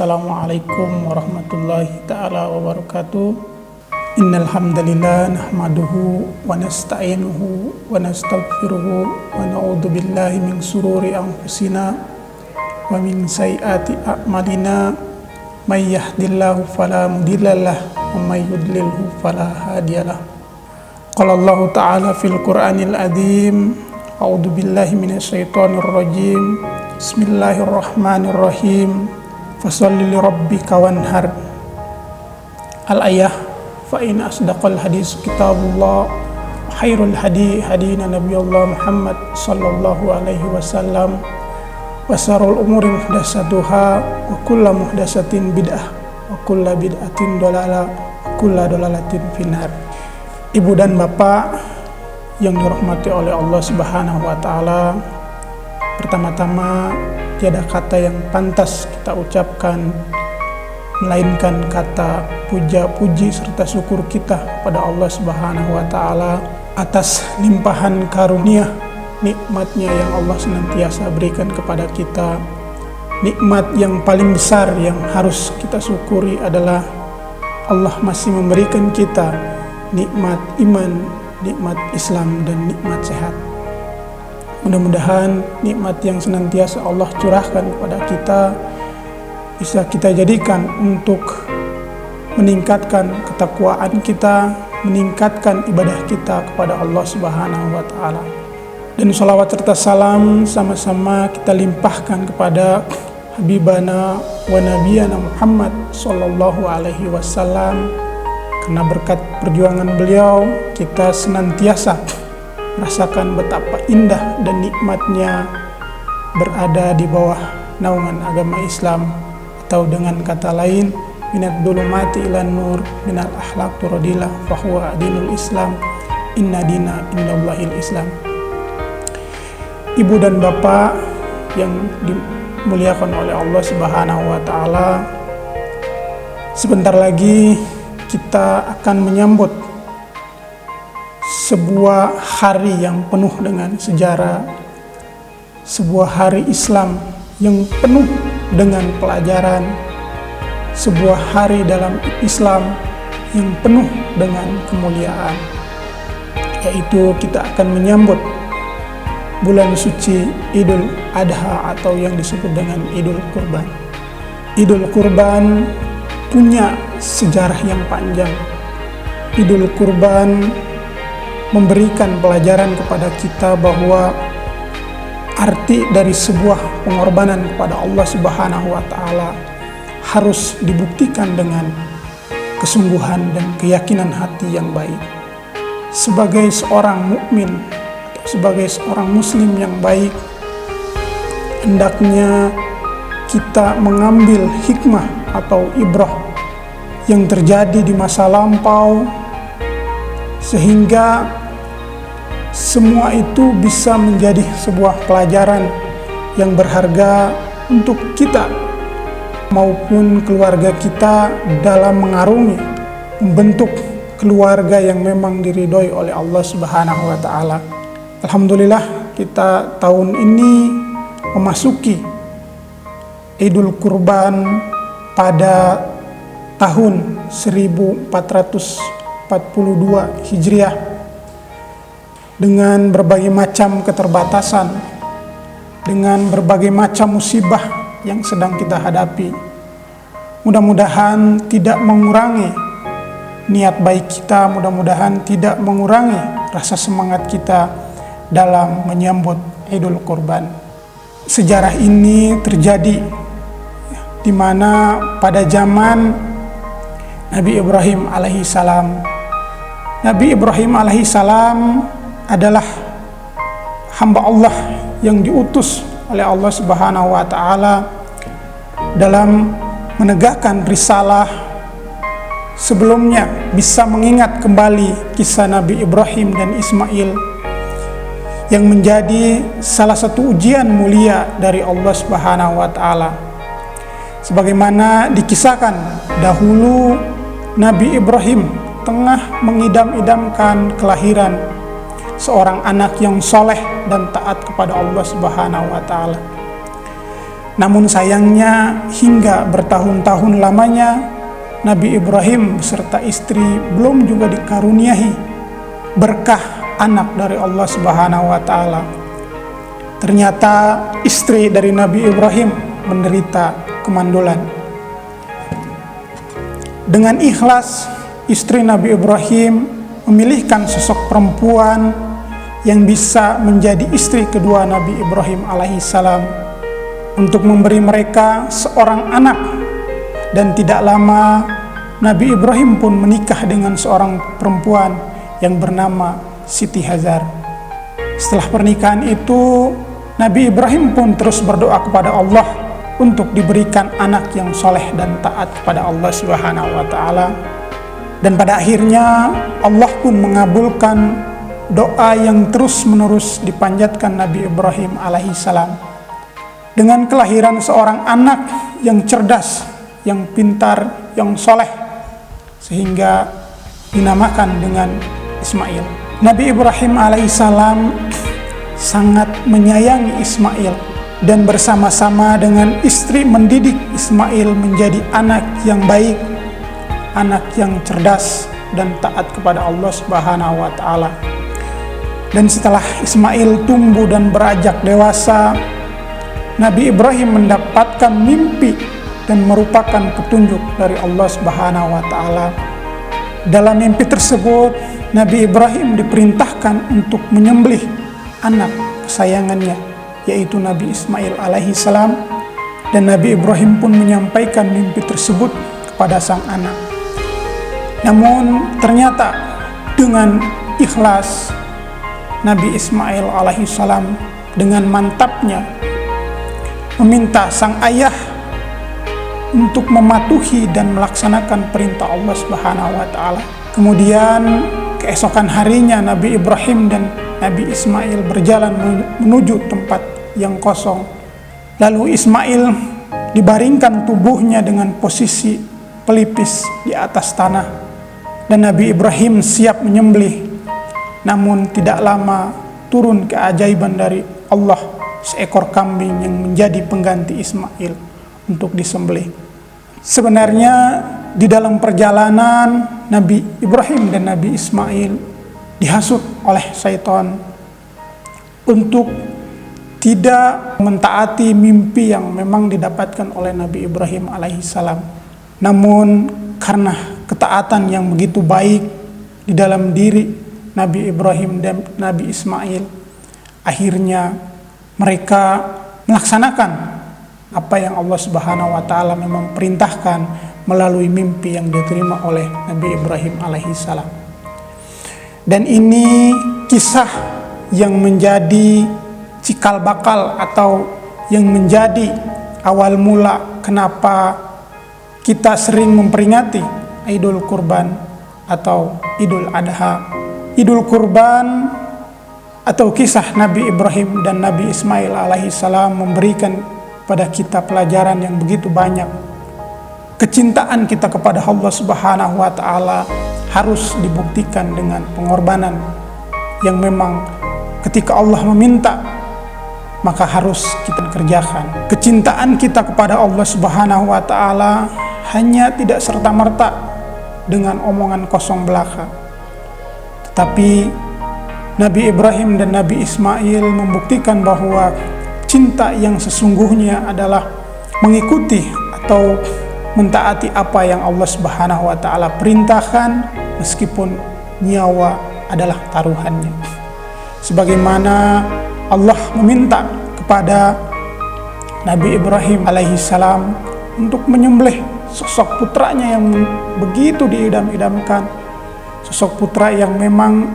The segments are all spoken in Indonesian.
Assalamualaikum warahmatullahi ta'ala wabarakatuh. Innal hamdalillah nahmaduhu wa nasta'inuhu wa nastaghfiruhu wa na'udzu billahi min sururi anfusina wa min sayyiati a'malina. May yahdihillahu fala mudhillalah wa may yudlilhu fala hadiyalah. Qala Allah ta'ala fil Qur'anil azim, a'udzu billahi minasyaitonir rajim. Bismillahirrahmanirrahim. Fasholli lirabbika wanhar. Al-ayah. Fa in asdaqal hadis kitabullah wa khairul hadi hadina nabiyullah Muhammad sallallahu alaihi wasallam wa syarrul umuri muhdatsatuha wa kullu muhdatsatin bid'ah wa kullu bid'atin dhalalah wa kullu dhalalatin finnar. Ibu dan bapak yang dirahmati oleh Allah Subhanahu wa taala, pertama-tama tiada kata yang pantas kita ucapkan melainkan kata puja-puji serta syukur kita pada Allah Subhanahu wa taala atas limpahan karunia nikmatnya yang Allah senantiasa berikan kepada kita. Nikmat yang paling besar yang harus kita syukuri adalah Allah masih memberikan kita nikmat iman, nikmat Islam, dan nikmat sehat. Mudah-mudahan nikmat yang senantiasa Allah curahkan kepada kita bisa kita jadikan untuk meningkatkan ketakwaan kita, meningkatkan ibadah kita kepada Allah Subhanahu wa taala. Dan sholawat serta salam sama-sama kita limpahkan kepada Habibana wa Nabiyana Muhammad sallallahu alaihi wasallam, karena berkat perjuangan beliau kita senantiasa merasakan betapa indah dan nikmatnya berada di bawah naungan agama Islam, atau dengan kata lain, minad dhulumati ilan nur, minal akhlaq turadillah fahuwa dinul Islam, inna dina indallahil Islam. Ibu dan bapak yang dimuliakan oleh Allah Subhanahu wa taala, sebentar lagi kita akan menyambut sebuah hari yang penuh dengan sejarah, sebuah hari Islam yang penuh dengan pelajaran, sebuah hari dalam Islam yang penuh dengan kemuliaan, yaitu kita akan menyambut bulan suci Idul Adha atau yang disebut dengan Idul Kurban. Idul Kurban punya sejarah yang panjang. Idul Kurban memberikan pelajaran kepada kita bahwa arti dari sebuah pengorbanan kepada Allah Subhanahu wa taala harus dibuktikan dengan kesungguhan dan keyakinan hati yang baik. Sebagai seorang mukmin atau sebagai seorang muslim yang baik, hendaknya kita mengambil hikmah atau ibrah yang terjadi di masa lampau, sehingga semua itu bisa menjadi sebuah pelajaran yang berharga untuk kita maupun keluarga kita dalam mengarungi membentuk keluarga yang memang diridhoi oleh Allah Subhanahu wa taala. Alhamdulillah, kita tahun ini memasuki Idul Kurban pada tahun 1442 Hijriah, dengan berbagai macam keterbatasan, dengan berbagai macam musibah yang sedang kita hadapi. Mudah-mudahan tidak mengurangi niat baik kita, mudah-mudahan tidak mengurangi rasa semangat kita dalam menyambut Idul Kurban. Sejarah ini terjadi di mana pada zaman Nabi Ibrahim alaihissalam. Nabi Ibrahim alaihissalam adalah hamba Allah yang diutus oleh Allah Subhanahu wa taala dalam menegakkan risalah. Sebelumnya bisa mengingat kembali kisah Nabi Ibrahim dan Ismail yang menjadi salah satu ujian mulia dari Allah Subhanahu wa taala. Sebagaimana dikisahkan dahulu, Nabi Ibrahim tengah mengidam-idamkan kelahiran seorang anak yang soleh dan taat kepada Allah Subhanahu wa taala. Namun sayangnya hingga bertahun-tahun lamanya Nabi Ibrahim beserta istri belum juga dikaruniai berkah anak dari Allah Subhanahu wa taala. Ternyata istri dari Nabi Ibrahim menderita kemandulan. Dengan ikhlas, istri Nabi Ibrahim memilihkan sosok perempuan yang bisa menjadi istri kedua Nabi Ibrahim alaihissalam untuk memberi mereka seorang anak. Dan tidak lama Nabi Ibrahim pun menikah dengan seorang perempuan yang bernama Siti Hajar. Setelah pernikahan itu, Nabi Ibrahim pun terus berdoa kepada Allah untuk diberikan anak yang soleh dan taat kepada Allah Subhanahu wa taala. Dan pada akhirnya Allah pun mengabulkan doa yang terus-menerus dipanjatkan Nabi Ibrahim alaihissalam dengan kelahiran seorang anak yang cerdas, yang pintar, yang soleh, sehingga dinamakan dengan Ismail. Nabi Ibrahim alaihissalam sangat menyayangi Ismail dan bersama-sama dengan istri mendidik Ismail menjadi anak yang baik, anak yang cerdas dan taat kepada Allah Subhanahu wa taala. Dan setelah Ismail tumbuh dan beranjak dewasa, Nabi Ibrahim mendapatkan mimpi dan merupakan petunjuk dari Allah Subhanahu wa taala. Dalam mimpi tersebut, Nabi Ibrahim diperintahkan untuk menyembelih anak kesayangannya, yaitu Nabi Ismail alaihissalam, dan Nabi Ibrahim pun menyampaikan mimpi tersebut kepada sang anak. Namun ternyata dengan ikhlas, Nabi Ismail alaihissalam dengan mantapnya meminta sang ayah untuk mematuhi dan melaksanakan perintah Allah Subhanahu wa taala. Kemudian keesokan harinya Nabi Ibrahim dan Nabi Ismail berjalan menuju tempat yang kosong. Lalu Ismail dibaringkan tubuhnya dengan posisi pelipis di atas tanah, dan Nabi Ibrahim siap menyembelih. Namun tidak lama turun keajaiban dari Allah, seekor kambing yang menjadi pengganti Ismail untuk disembelih. Sebenarnya di dalam perjalanan Nabi Ibrahim dan Nabi Ismail dihasut oleh syaitan untuk tidak mentaati mimpi yang memang didapatkan oleh Nabi Ibrahim alaihissalam. Namun karena ketaatan yang begitu baik di dalam diri Nabi Ibrahim dan Nabi Ismail, akhirnya mereka melaksanakan apa yang Allah Subhanahu wa taala memang perintahkan melalui mimpi yang diterima oleh Nabi Ibrahim alaihissalam. Dan ini kisah yang menjadi cikal bakal atau yang menjadi awal mula kenapa kita sering memperingati Idul Kurban atau Idul Adha. Idul Kurban atau kisah Nabi Ibrahim dan Nabi Ismail alaihissalam memberikan pada kita pelajaran yang begitu banyak. Kecintaan kita kepada Allah Subhanahu wa taala harus dibuktikan dengan pengorbanan yang memang ketika Allah meminta maka harus kita kerjakan. Kecintaan kita kepada Allah Subhanahu wa taala hanya tidak serta-merta dengan omongan kosong belaka. Tetapi Nabi Ibrahim dan Nabi Ismail membuktikan bahwa cinta yang sesungguhnya adalah mengikuti atau mentaati apa yang Allah Subhanahu wa taala perintahkan meskipun nyawa adalah taruhannya. Sebagaimana Allah meminta kepada Nabi Ibrahim alaihissalam untuk menyembelih sosok putranya yang begitu diidam-idamkan, sosok putra yang memang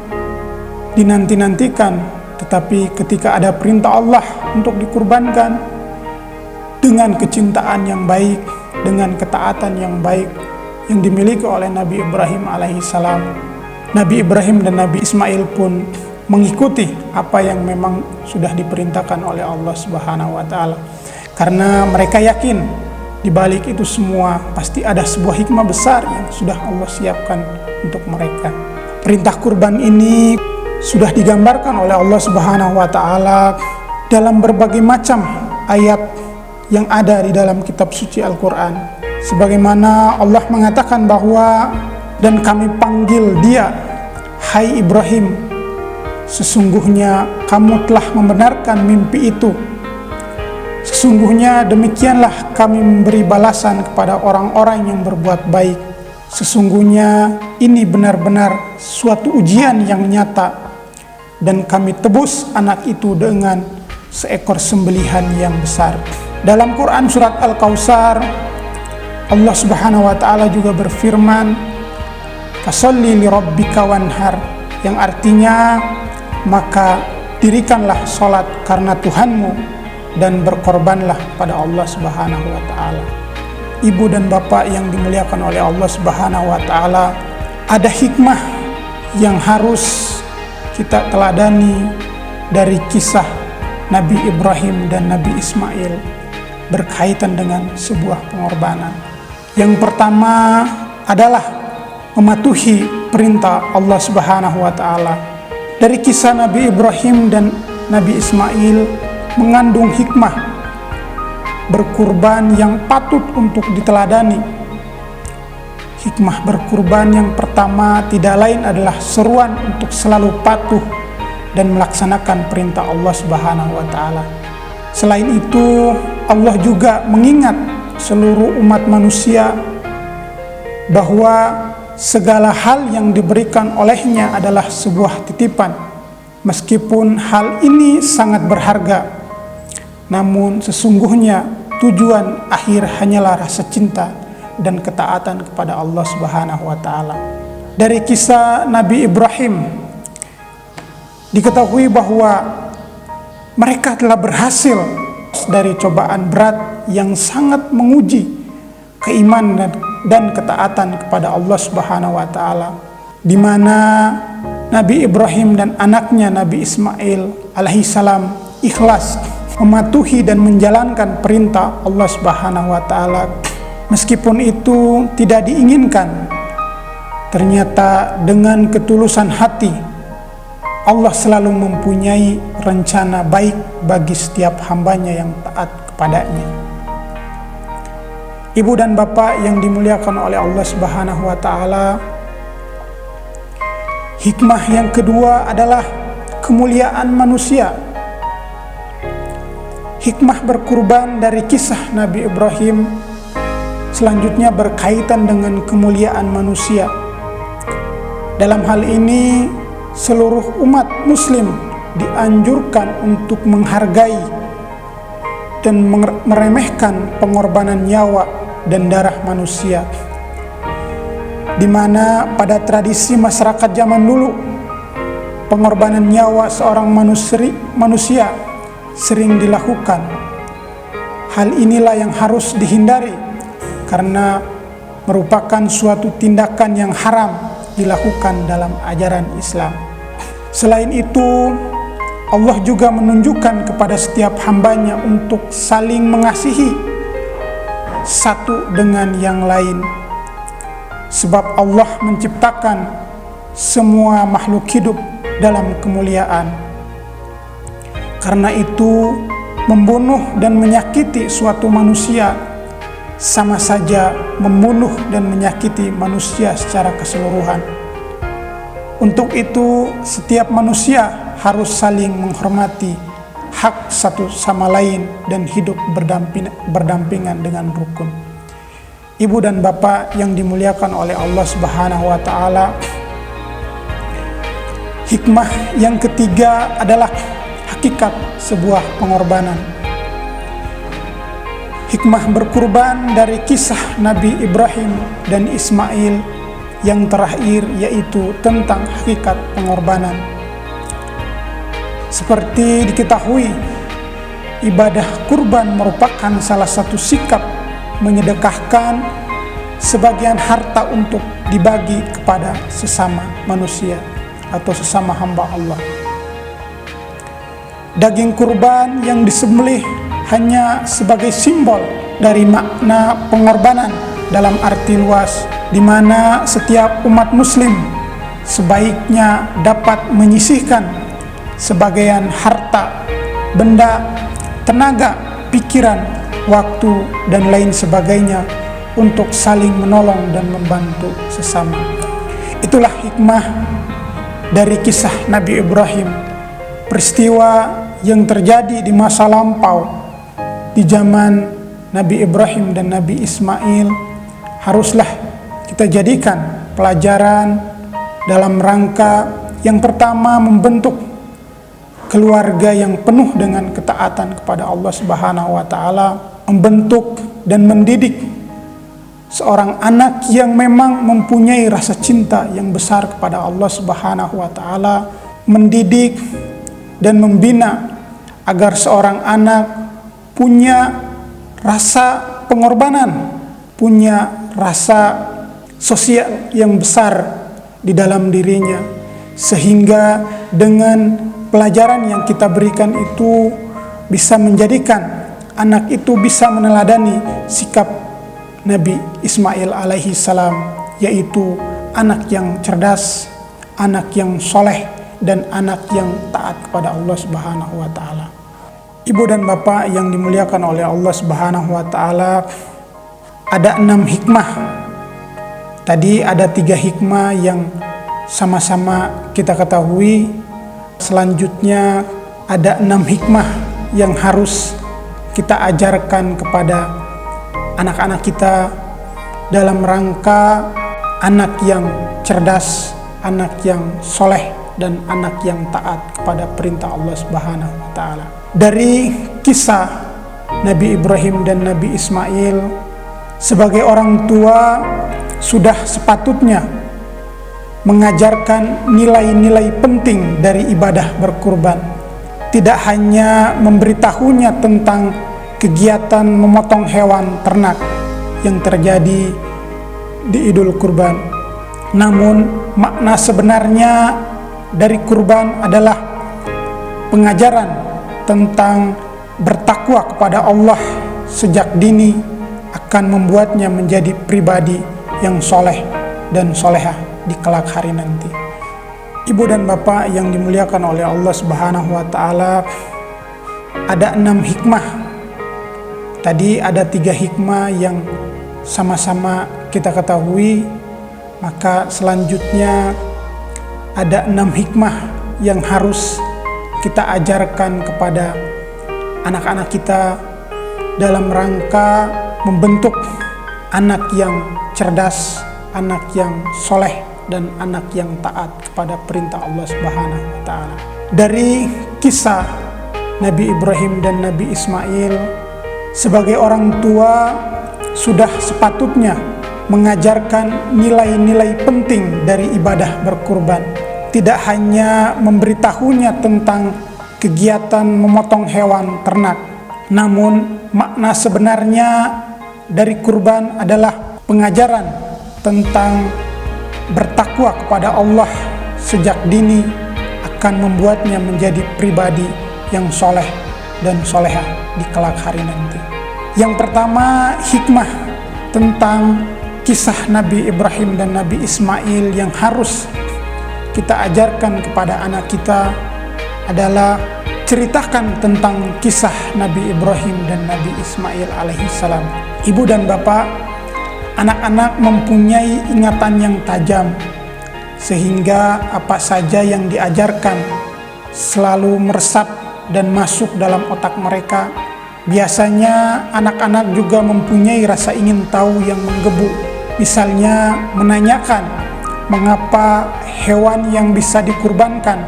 dinanti-nantikan, tetapi ketika ada perintah Allah untuk dikurbankan, dengan kecintaan yang baik, dengan ketaatan yang baik yang dimiliki oleh Nabi Ibrahim alaihissalam, Nabi Ibrahim dan Nabi Ismail pun mengikuti apa yang memang sudah diperintahkan oleh Allah Subhanahu wa taala. Karena mereka yakin di balik itu semua pasti ada sebuah hikmah besar yang sudah Allah siapkan untuk mereka. Perintah kurban ini sudah digambarkan oleh Allah Subhanahu wa taala dalam berbagai macam ayat yang ada di dalam kitab suci Al-Quran. Sebagaimana Allah mengatakan bahwa, dan kami panggil dia, hai Ibrahim, sesungguhnya kamu telah membenarkan mimpi itu. Sesungguhnya demikianlah kami memberi balasan kepada orang-orang yang berbuat baik. Sesungguhnya ini benar-benar suatu ujian yang nyata, dan kami tebus anak itu dengan seekor sembelihan yang besar. Dalam Quran surat Al-Kautsar, Allah Subhanahu wa taala juga berfirman, "Fasholli li rabbika wanhar," yang artinya, maka dirikanlah salat karena Tuhanmu dan berkorbanlah pada Allah Subhanahu wa taala. Ibu dan bapak yang dimuliakan oleh Allah Subhanahu wa taala, ada hikmah yang harus kita teladani dari kisah Nabi Ibrahim dan Nabi Ismail berkaitan dengan sebuah pengorbanan. Yang pertama adalah mematuhi perintah Allah Subhanahu wa taala. Dari kisah Nabi Ibrahim dan Nabi Ismail mengandung hikmah berkurban yang patut untuk diteladani. Hikmah berkurban yang pertama tidak lain adalah seruan untuk selalu patuh dan melaksanakan perintah Allah Subhanahu wa taala. Selain itu, Allah juga mengingat seluruh umat manusia bahwa segala hal yang diberikan olehnya adalah sebuah titipan. Meskipun hal ini sangat berharga, namun sesungguhnya tujuan akhir hanyalah rasa cinta dan ketaatan kepada Allah Subhanahu wa taala. Dari kisah Nabi Ibrahim diketahui bahwa mereka telah berhasil dari cobaan berat yang sangat menguji keimanan dan ketaatan kepada Allah Subhanahu wa taala, di mana Nabi Ibrahim dan anaknya Nabi Ismail alaihissalam ikhlas mematuhi dan menjalankan perintah Allah Subhanahu wa taala. Meskipun itu tidak diinginkan, ternyata dengan ketulusan hati Allah selalu mempunyai rencana baik bagi setiap hambanya yang taat kepadanya. Ibu dan bapak yang dimuliakan oleh Allah Subhanahu wa taala, hikmah yang kedua adalah kemuliaan manusia. Hikmah berkurban dari kisah Nabi Ibrahim selanjutnya berkaitan dengan kemuliaan manusia. Dalam hal ini, seluruh umat muslim dianjurkan untuk menghargai dan meremehkan pengorbanan nyawa dan darah manusia, di mana pada tradisi masyarakat zaman dulu, pengorbanan nyawa seorang manusia sering dilakukan. Hal inilah yang harus dihindari karena merupakan suatu tindakan yang haram dilakukan dalam ajaran Islam. Selain itu, Allah juga menunjukkan kepada setiap hambanya untuk saling mengasihi satu dengan yang lain, sebab Allah menciptakan semua makhluk hidup dalam kemuliaan. Karena itu, membunuh dan menyakiti suatu manusia sama saja membunuh dan menyakiti manusia secara keseluruhan. Untuk itu, setiap manusia harus saling menghormati hak satu sama lain dan hidup berdampingan dengan rukun. Ibu dan bapak yang dimuliakan oleh Allah Subhanahu wa taala, hikmah yang ketiga adalah hakikat sebuah pengorbanan. Hikmah berkurban dari kisah Nabi Ibrahim dan Ismail yang terakhir, yaitu tentang hakikat pengorbanan. Seperti diketahui, ibadah kurban merupakan salah satu sikap menyedekahkan sebagian harta untuk dibagi kepada sesama manusia atau sesama hamba Allah. Daging kurban yang disembelih hanya sebagai simbol dari makna pengorbanan dalam arti luas, di mana setiap umat muslim sebaiknya dapat menyisihkan sebagian harta, benda, tenaga, pikiran, waktu, dan lain sebagainya untuk saling menolong dan membantu sesama. Itulah hikmah dari kisah Nabi Ibrahim, peristiwa yang terjadi di masa lampau di zaman Nabi Ibrahim dan Nabi Ismail haruslah kita jadikan pelajaran dalam rangka yang pertama membentuk keluarga yang penuh dengan ketaatan kepada Allah Subhanahu wa taala, membentuk dan mendidik seorang anak yang memang mempunyai rasa cinta yang besar kepada Allah Subhanahu wa taala, mendidik dan membina agar seorang anak punya rasa pengorbanan, punya rasa sosial yang besar di dalam dirinya, sehingga dengan pelajaran yang kita berikan itu bisa menjadikan anak itu bisa meneladani sikap Nabi Ismail alaihi salam, yaitu anak yang cerdas, anak yang soleh, dan anak yang taat kepada Allah Subhanahu wa taala. Ibu dan bapak yang dimuliakan oleh Allah Subhanahu wa taala, ada 6 hikmah. Tadi ada 3 hikmah yang sama-sama kita ketahui. Selanjutnya ada 6 hikmah yang harus kita ajarkan kepada anak-anak kita dalam rangka anak yang cerdas, anak yang soleh, dan anak yang taat kepada perintah Allah Subhanahu wa taala. Dari kisah Nabi Ibrahim dan Nabi Ismail, sebagai orang tua sudah sepatutnya mengajarkan nilai-nilai penting dari ibadah berkurban. Tidak hanya memberitahunya tentang kegiatan memotong hewan ternak yang terjadi di Idul Kurban, namun makna sebenarnya dari kurban adalah pengajaran tentang bertakwa kepada Allah sejak dini akan membuatnya menjadi pribadi yang soleh dan solehah di kelak hari nanti. Ibu dan bapak yang dimuliakan oleh Allah Subhanahu wa taala, ada 6 hikmah. Tadi ada 3 hikmah yang sama-sama kita ketahui, maka selanjutnya ada 6 hikmah yang harus kita ajarkan kepada anak-anak kita dalam rangka membentuk anak yang cerdas, anak yang soleh, dan anak yang taat kepada perintah Allah Subhanahu wa taala. Dari kisah Nabi Ibrahim dan Nabi Ismail, sebagai orang tua sudah sepatutnya mengajarkan nilai-nilai penting dari ibadah berkurban. Tidak hanya memberitahunya tentang kegiatan memotong hewan ternak, namun makna sebenarnya dari kurban adalah pengajaran tentang bertakwa kepada Allah sejak dini akan membuatnya menjadi pribadi yang soleh dan solehah di kelak hari nanti. Yang pertama, hikmah tentang kisah Nabi Ibrahim dan Nabi Ismail yang harus kita ajarkan kepada anak kita adalah ceritakan tentang kisah Nabi Ibrahim dan Nabi Ismail alaihissalam. Ibu dan bapak, anak-anak mempunyai ingatan yang tajam, sehingga apa saja yang diajarkan selalu meresap dan masuk dalam otak mereka. Biasanya anak-anak juga mempunyai rasa ingin tahu yang menggebu. Misalnya menanyakan mengapa hewan yang bisa dikurbankan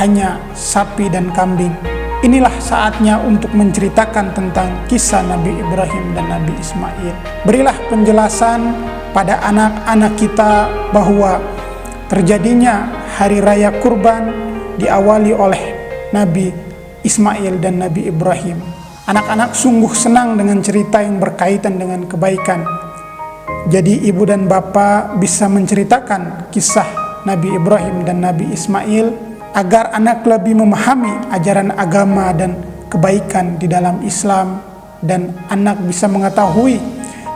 hanya sapi dan kambing. Inilah saatnya untuk menceritakan tentang kisah Nabi Ibrahim dan Nabi Ismail. Berilah penjelasan pada anak-anak kita bahwa terjadinya hari raya kurban diawali oleh Nabi Ismail dan Nabi Ibrahim. Anak-anak sungguh senang dengan cerita yang berkaitan dengan kebaikan. Jadi ibu dan bapak bisa menceritakan kisah Nabi Ibrahim dan Nabi Ismail agar anak lebih memahami ajaran agama dan kebaikan di dalam Islam, dan anak bisa mengetahui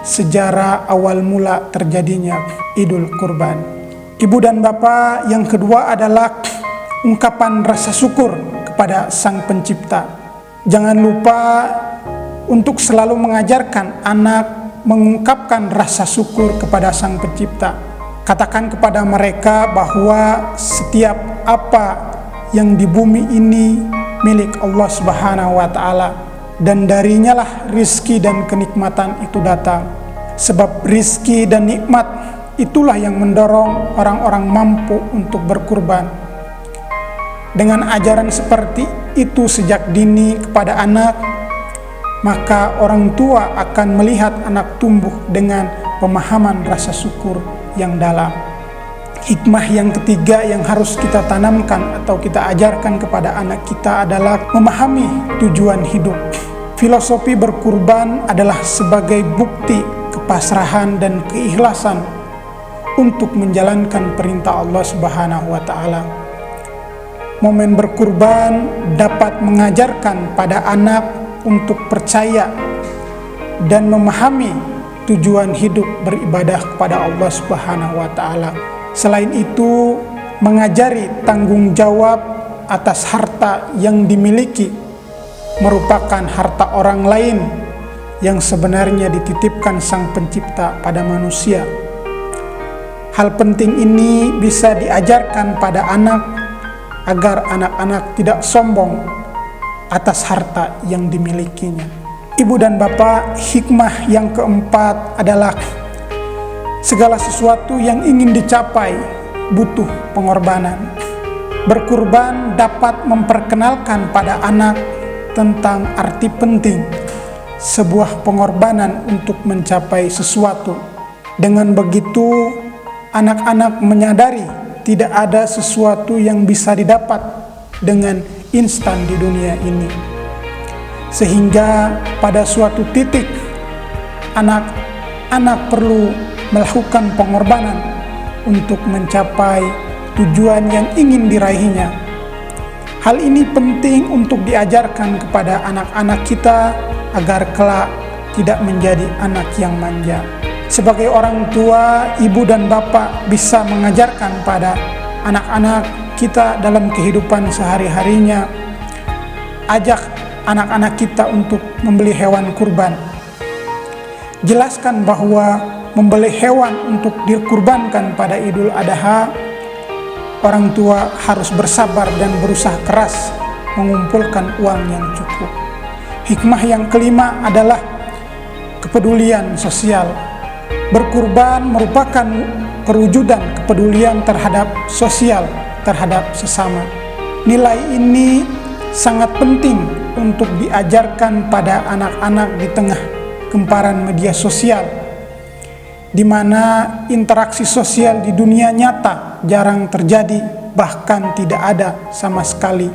sejarah awal mula terjadinya Idul Kurban. Ibu dan bapak, yang kedua adalah ungkapan rasa syukur kepada Sang Pencipta. Jangan lupa untuk selalu mengajarkan anak mengungkapkan rasa syukur kepada Sang Pencipta. Katakan kepada mereka bahwa setiap apa yang di bumi ini milik Allah Subhanahu wa Ta'ala, dan darinya lah rizki dan kenikmatan itu datang. Sebab rizki dan nikmat itulah yang mendorong orang-orang mampu untuk berkurban. Dengan ajaran seperti itu sejak dini kepada anak, maka orang tua akan melihat anak tumbuh dengan pemahaman rasa syukur yang dalam. Hikmah yang ketiga yang harus kita tanamkan atau kita ajarkan kepada anak kita adalah memahami tujuan hidup. Filosofi berkurban adalah sebagai bukti kepasrahan dan keikhlasan untuk menjalankan perintah Allah Subhanahu wa Ta'ala. Momen berkurban dapat mengajarkan pada anak untuk percaya dan memahami tujuan hidup beribadah kepada Allah Subhanahu wa Ta'ala. Selain itu, mengajari tanggung jawab atas harta yang dimiliki merupakan harta orang lain yang sebenarnya dititipkan Sang Pencipta pada manusia. Hal penting ini bisa diajarkan pada anak agar anak-anak tidak sombong atas harta yang dimilikinya. Ibu dan bapak, hikmah yang keempat adalah segala sesuatu yang ingin dicapai butuh pengorbanan. Berkurban dapat memperkenalkan pada anak tentang arti penting sebuah pengorbanan untuk mencapai sesuatu. Dengan begitu, anak-anak menyadari tidak ada sesuatu yang bisa didapat dengan instan di dunia ini. Sehingga pada suatu titik, anak-anak perlu melakukan pengorbanan untuk mencapai tujuan yang ingin diraihnya. Hal ini penting untuk diajarkan kepada anak-anak kita agar kelak tidak menjadi anak yang manja. Sebagai orang tua, ibu dan bapak bisa mengajarkan pada anak-anak kita dalam kehidupan sehari-harinya. Ajak anak-anak kita untuk membeli hewan kurban. Jelaskan bahwa membeli hewan untuk dikurbankan pada Idul Adha, orang tua harus bersabar dan berusaha keras mengumpulkan uang yang cukup. Hikmah yang kelima adalah kepedulian sosial. Berkurban merupakan perwujudan kepedulian terhadap sosial, terhadap sesama. Nilai ini sangat penting untuk diajarkan pada anak-anak di tengah kemparan media sosial, di mana interaksi sosial di dunia nyata jarang terjadi, bahkan tidak ada sama sekali,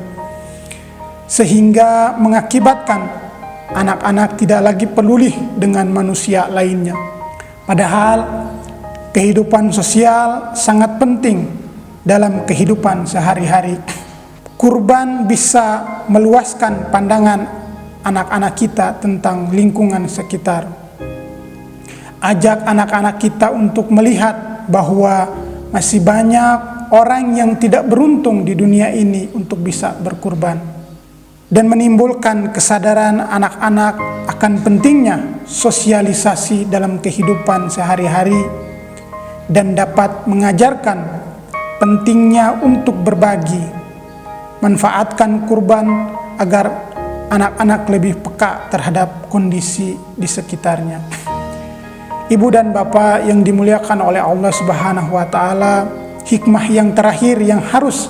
sehingga mengakibatkan anak-anak tidak lagi peduli dengan manusia lainnya. Padahal kehidupan sosial sangat penting dalam kehidupan sehari-hari. Kurban bisa meluaskan pandangan anak-anak kita tentang lingkungan sekitar. Ajak anak-anak kita untuk melihat bahwa masih banyak orang yang tidak beruntung di dunia ini untuk bisa berkurban, dan menimbulkan kesadaran anak-anak akan pentingnya sosialisasi dalam kehidupan sehari-hari, dan dapat mengajarkan pentingnya untuk berbagi. Manfaatkan kurban agar anak-anak lebih peka terhadap kondisi di sekitarnya. Ibu dan bapak yang dimuliakan oleh Allah Subhanahu wa Ta'ala, hikmah yang terakhir yang harus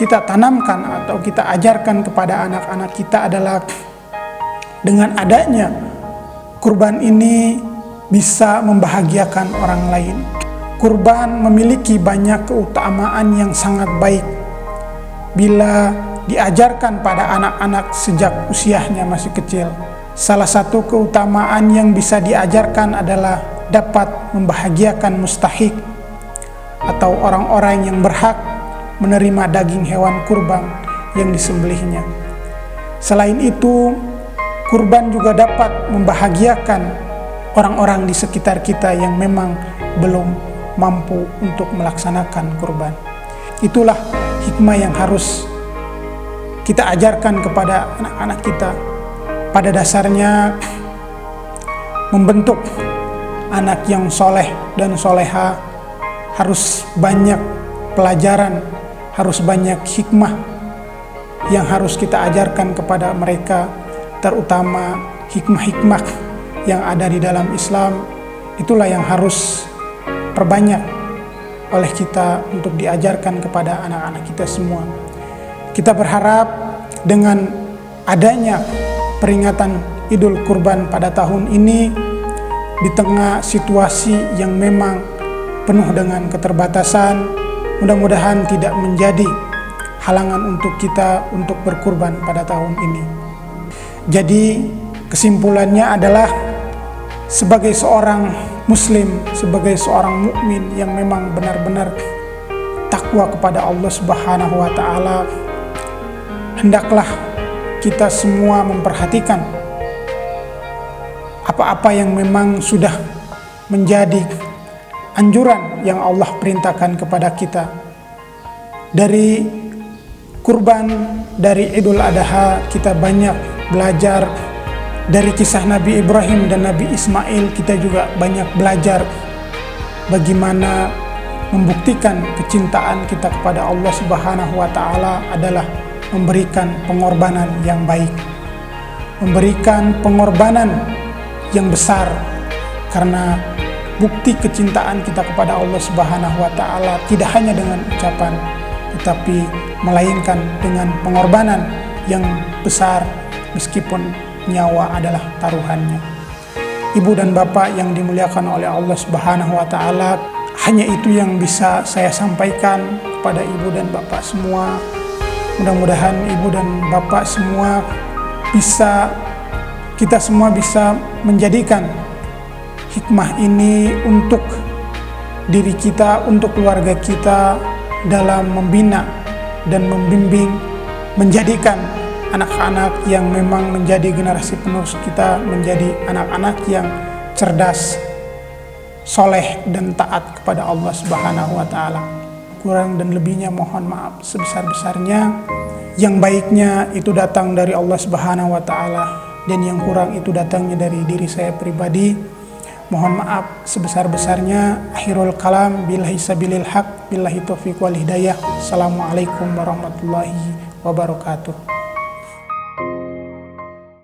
kita tanamkan atau kita ajarkan kepada anak-anak kita adalah dengan adanya kurban ini bisa membahagiakan orang lain. Kurban memiliki banyak keutamaan yang sangat baik bila diajarkan pada anak-anak sejak usianya masih kecil. Salah satu keutamaan yang bisa diajarkan adalah dapat membahagiakan mustahik atau orang-orang yang berhak menerima daging hewan kurban yang disembelihnya. Selain itu, kurban juga dapat membahagiakan orang-orang di sekitar kita yang memang belum mampu untuk melaksanakan kurban. Itulah hikmah yang harus kita ajarkan kepada anak-anak kita. pada dasarnya membentuk anak yang soleh dan soleha harus banyak pelajaran, harus banyak hikmah yang harus kita ajarkan kepada mereka, terutama hikmah-hikmah yang ada di dalam Islam. Itulah yang harus perbanyak oleh kita untuk diajarkan kepada anak-anak kita semua. Kita berharap dengan adanya peringatan Idul Kurban pada tahun ini, di tengah situasi yang memang penuh dengan keterbatasan, mudah-mudahan tidak menjadi halangan untuk kita untuk berkurban pada tahun ini. Jadi kesimpulannya adalah, sebagai seorang muslim, sebagai seorang mukmin yang memang benar-benar takwa kepada Allah Subhanahu wa taala, hendaklah kita semua memperhatikan apa-apa yang memang sudah menjadi anjuran yang Allah perintahkan kepada kita. Dari kurban, dari Idul Adha, kita banyak belajar. Dari kisah Nabi Ibrahim dan Nabi Ismail, kita juga banyak belajar bagaimana membuktikan kecintaan kita kepada Allah Subhanahu wa taala adalah memberikan pengorbanan yang baik, memberikan pengorbanan yang besar, karena bukti kecintaan kita kepada Allah Subhanahu wa taala tidak hanya dengan ucapan, tetapi melainkan dengan pengorbanan yang besar, meskipun nyawa adalah taruhannya. Ibu dan bapak yang dimuliakan oleh Allah Subhanahu wa taala, hanya itu yang bisa saya sampaikan kepada ibu dan bapak semua. Mudah-mudahan ibu dan bapak semua kita semua bisa menjadikan hikmah ini untuk diri kita, untuk keluarga kita, dalam membina dan membimbing, menjadikan anak-anak yang memang menjadi generasi penerus kita menjadi anak-anak yang cerdas, soleh dan taat kepada Allah Subhanahu wa taala. Kurang dan lebihnya mohon maaf sebesar-besarnya. Yang baiknya itu datang dari Allah Subhanahu wa taala, dan yang kurang itu datangnya dari diri saya pribadi. Mohon maaf sebesar-besarnya. Akhirul kalam, billahi sabilil haq, billahi taufiq wal hidayah. Assalamualaikum warahmatullahi wabarakatuh.